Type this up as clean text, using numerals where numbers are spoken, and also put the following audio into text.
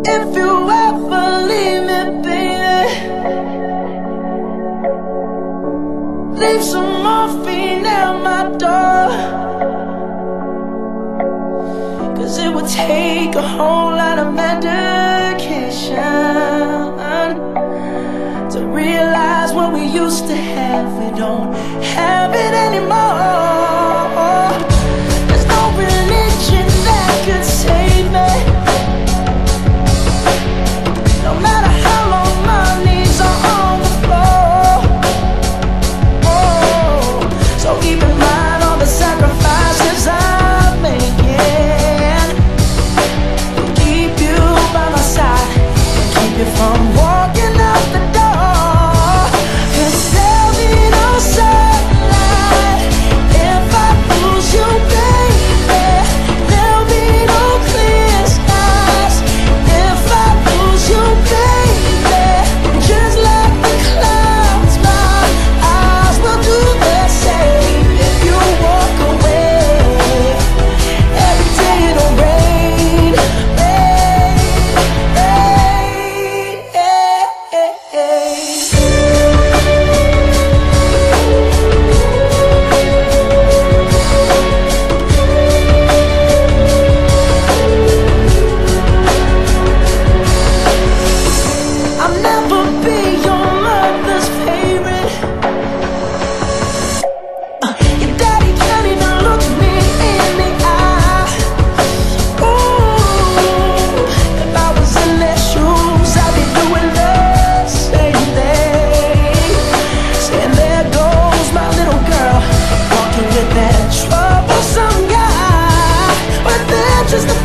If you ever leave me, baby, leave some morphine at my door. 'Cause it would take a whole lot of medication to realize what we used to have, we don't have it anymore. There's no religion that could save me, no matter how long my knees are on the floor. Oh, so keep in mind all the sacrifices I'm making to keep you by my side and keep you from walking out the door. 'Cause there'll be no sunlight if I lose you, baby. There'll be no clear skies if I lose you, baby. Just like the clouds, my eyes will do the same. If you walk away, every day it'll rain, rain, rain, I'll never be your mother's favorite. Your daddy can't even look me in the eye. Ooh, if I was in their shoes, I'd be doing the same thing. Saying there goes my little girl, walking with that troublesome guy. But they're just a